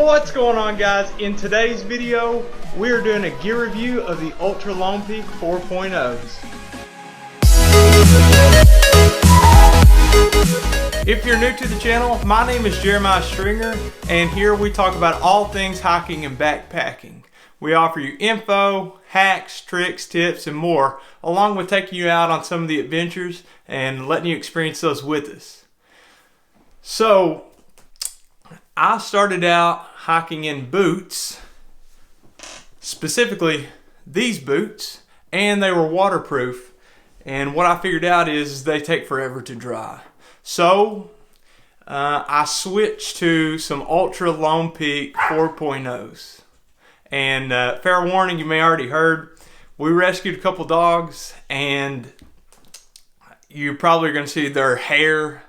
What's going on, guys? In today's video, we're doing a gear review of the Altras Lone Peak 4.0s. If you're new to the channel, my name is Jeremiah Stringer, and here we talk about all things hiking and backpacking. We offer you info, hacks, tricks, tips, and more, along with taking you out on some of the adventures and letting you experience those with us. So, I started out hiking in boots, specifically these boots, and they were waterproof. And what I figured out is they take forever to dry. So I switched to some Altras Lone Peak 4.0s. And fair warning, you may already heard, we rescued a couple dogs, and you probably are going to see their hair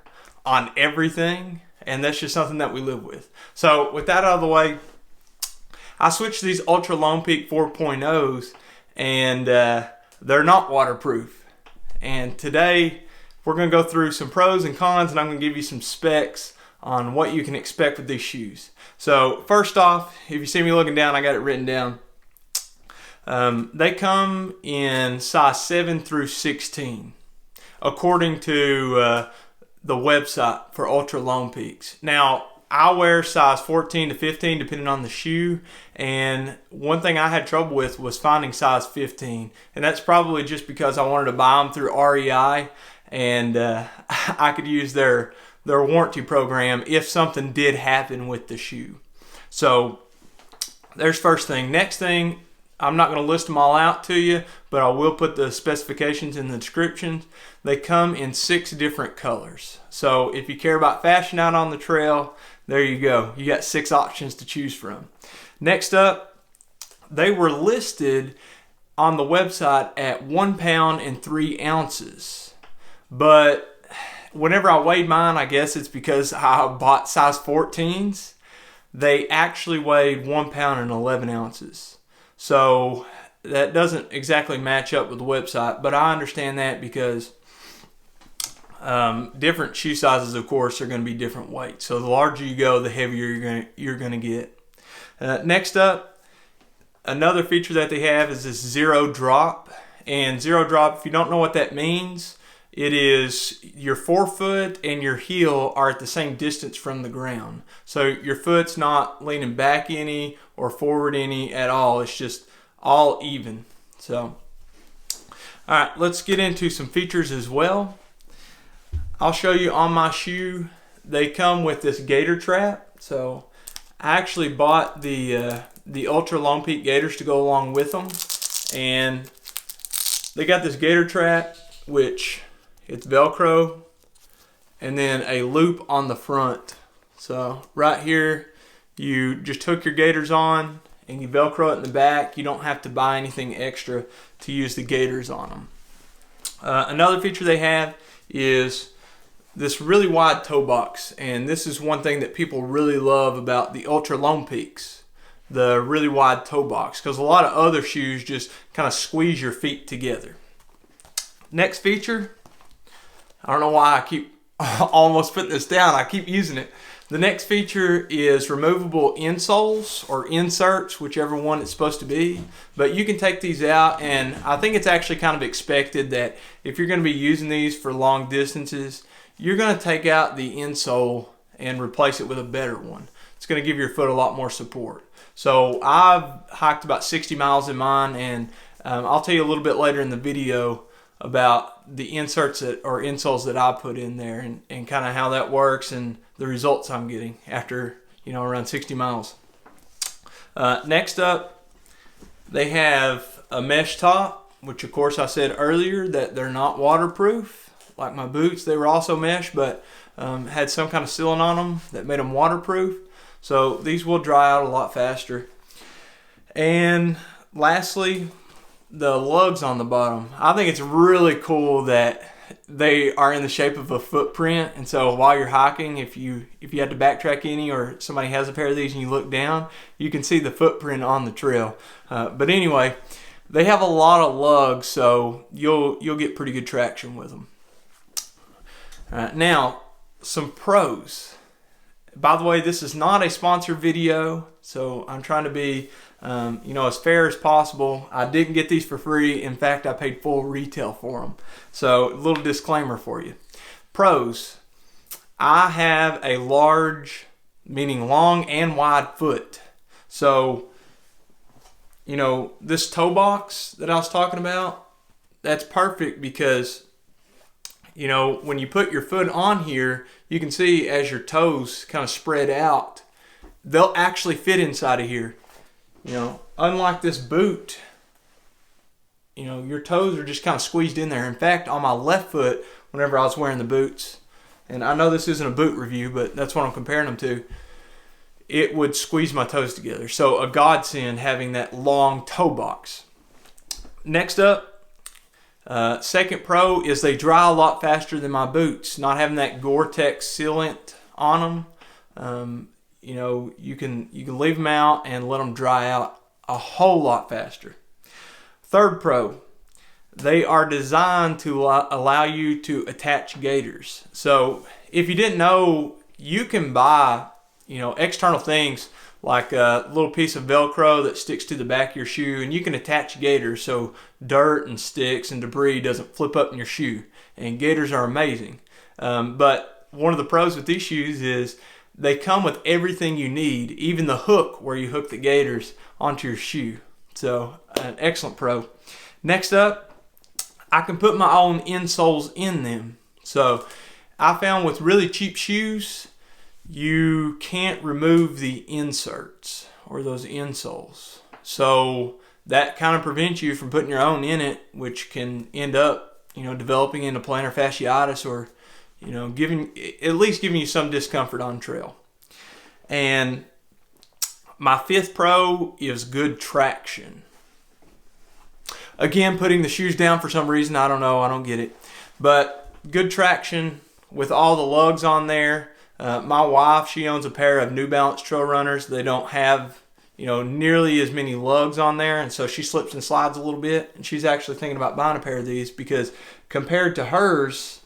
on everything. And that's just something that we live with. So with that out of the way, I switched to these Altras Lone Peak 4.0s, and they're not waterproof. And today we're going to go through some pros and cons, and I'm going to give you some specs on what you can expect with these shoes. So first off, if you see me looking down, I got it written down. They come in size 7 through 16, according to the website for Altras Lone Peaks. Now, I wear size 14 to 15 depending on the shoe, and one thing I had trouble with was finding size 15, and that's probably just because I wanted to buy them through REI, and I could use their warranty program if something did happen with the shoe. So there's first thing. Next thing, I'm not going to list them all out to you, but I will put the specifications in the description. They come in 6 different colors. So if you care about fashion out on the trail, there you go. You got 6 options to choose from. Next up, they were listed on the website at 1 pound and 3 ounces. But whenever I weighed mine, I guess it's because I bought size 14s, they actually weighed 1 pound and 11 ounces. So that doesn't exactly match up with the website, but I understand that because different shoe sizes, of course, are going to be different weights. So the larger you go, the heavier you're going to get. Next up, another feature that they have is this zero drop. And zero drop, if you don't know what that means, it is your forefoot and your heel are at the same distance from the ground. So your foot's not leaning back any or forward any at all. It's just all even. So, all right, let's get into some features as well. I'll show you on my shoe, they come with this gator trap. So I actually bought the Altras Lone Peak gaiters to go along with them. And they got this gator trap, which it's Velcro, and then a loop on the front. So right here, you just hook your gaiters on and you Velcro it in the back. You don't have to buy anything extra to use the gaiters on them. Another feature they have is this really wide toe box, and this is one thing that people really love about the Altras Lone Peaks, the really wide toe box, because a lot of other shoes just kind of squeeze your feet together. Next feature, I don't know why I keep almost putting this down, I keep using it. The next feature is removable insoles or inserts, whichever one it's supposed to be. But you can take these out, and I think it's actually kind of expected that if you're going to be using these for long distances, you're going to take out the insole and replace it with a better one. It's going to give your foot a lot more support. So I've hiked about 60 miles in mine, and I'll tell you a little bit later in the video about the inserts or insoles that I put in there, and kind of how that works and the results I'm getting after, around 60 miles. Next up, they have a mesh top, which of course I said earlier that they're not waterproof. Like my boots, they were also mesh, but had some kind of sealant on them that made them waterproof. So these will dry out a lot faster. And lastly, the lugs on the bottom. I think it's really cool that they are in the shape of a footprint, and so while you're hiking, if you had to backtrack any, or somebody has a pair of these and you look down, you can see the footprint on the trail. But anyway, they have a lot of lugs, so you'll get pretty good traction with them. Now, some pros. by the way, this is not a sponsored video, so I'm trying to be as fair as possible. I didn't get these for free. In fact, I paid full retail for them. So a little disclaimer for you. Pros. I have a large, meaning long and wide foot. So, this toe box that I was talking about, that's perfect because, when you put your foot on here, you can see as your toes kind of spread out, they'll actually fit inside of here. Unlike this boot, your toes are just kind of squeezed in there. In fact, on my left foot, whenever I was wearing the boots, and I know this isn't a boot review, but that's what I'm comparing them to, it would squeeze my toes together. So a godsend having that long toe box. Next up, second pro is they dry a lot faster than my boots. Not having that Gore-Tex sealant on them, you can leave them out and let them dry out a whole lot faster. Third pro, they are designed to allow you to attach gaiters. So if you didn't know, you can buy external things like a little piece of Velcro that sticks to the back of your shoe, and you can attach gaiters so dirt and sticks and debris doesn't flip up in your shoe. And gaiters are amazing. But one of the pros with these shoes is they come with everything you need, even the hook where you hook the gaiters onto your shoe. So an excellent pro. Next up, I can put my own insoles in them. So I found with really cheap shoes, you can't remove the inserts or those insoles. So that kind of prevents you from putting your own in it, which can end up, developing into plantar fasciitis or, giving you some discomfort on trail. And my fifth pro is good traction. Again, putting the shoes down for some reason, I don't know, I don't get it. But good traction with all the lugs on there. My wife, she owns a pair of New Balance Trail Runners. They don't have, nearly as many lugs on there, and so she slips and slides a little bit. And she's actually thinking about buying a pair of these because compared to hers,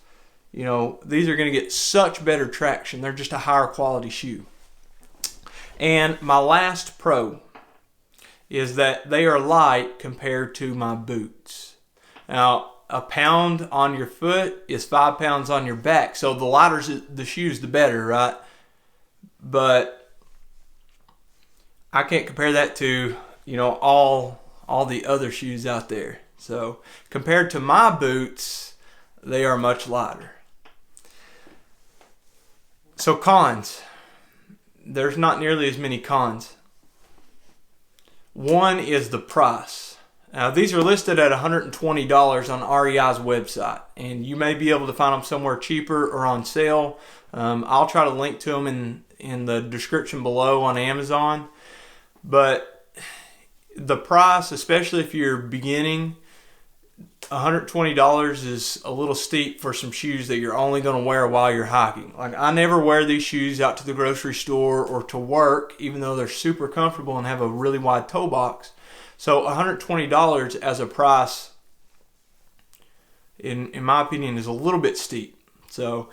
these are going to get such better traction. They're just a higher quality shoe. And my last pro is that they are light compared to my boots. Now, a pound on your foot is 5 pounds on your back. So the lighter the shoes, the better, right? But I can't compare that to, all the other shoes out there. So compared to my boots, they are much lighter. So cons. There's not nearly as many cons. One is the price. Now, these are listed at $120 on REI's website, and you may be able to find them somewhere cheaper or on sale. I'll try to link to them in the description below on Amazon. But the price, especially if you're beginning, $120 is a little steep for some shoes that you're only going to wear while you're hiking. Like, I never wear these shoes out to the grocery store or to work, even though they're super comfortable and have a really wide toe box. So $120 as a price, in my opinion, is a little bit steep. So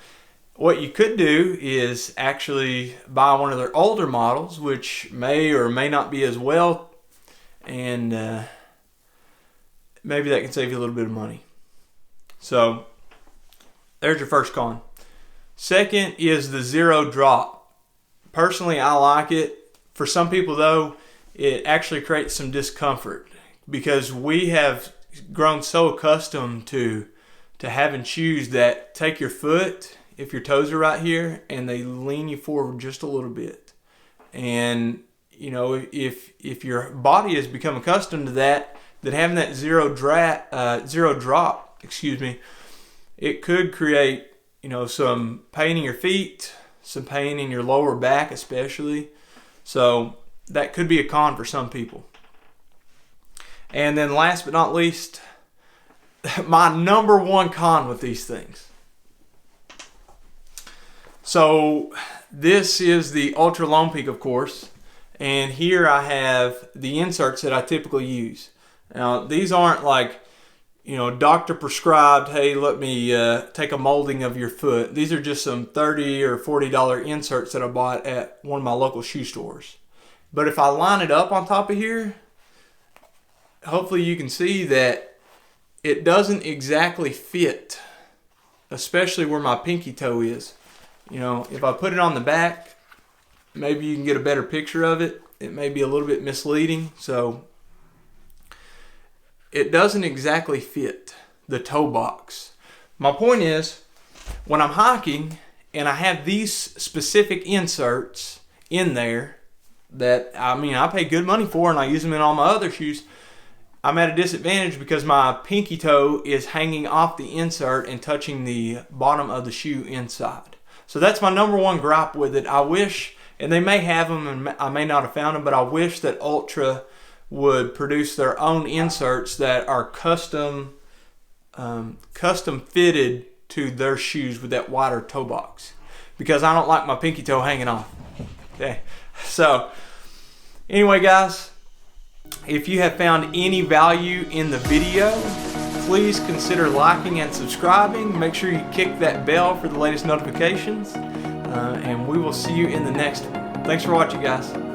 what you could do is actually buy one of their older models, which may or may not be as well, and maybe that can save you a little bit of money. So there's your first con. Second is the zero drop. Personally, I like it. For some people, though, it actually creates some discomfort because we have grown so accustomed to having shoes that take your foot, if your toes are right here, and they lean you forward just a little bit. And if your body has become accustomed to that, then having that zero drop, it could create some pain in your feet, some pain in your lower back especially. So that could be a con for some people. And then last but not least, my number one con with these things. So this is the Altras Lone Peak, of course. And here I have the inserts that I typically use. Now, these aren't like, doctor prescribed, hey, let me take a molding of your foot. These are just some $30 or $40 inserts that I bought at one of my local shoe stores. But if I line it up on top of here, hopefully you can see that it doesn't exactly fit, especially where my pinky toe is. If I put it on the back, maybe you can get a better picture of it. It may be a little bit misleading. So it doesn't exactly fit the toe box. My point is, when I'm hiking and I have these specific inserts in there that, I pay good money for and I use them in all my other shoes, I'm at a disadvantage because my pinky toe is hanging off the insert and touching the bottom of the shoe inside. So that's my number one gripe with it. I wish, and they may have them and I may not have found them, but I wish that Altra would produce their own inserts that are custom fitted to their shoes with that wider toe box, because I don't like my pinky toe hanging off. Okay, so anyway, guys, if you have found any value in the video, please consider liking and subscribing. Make sure you kick that bell for the latest notifications, and we will see you in the next one. Thanks for watching, guys.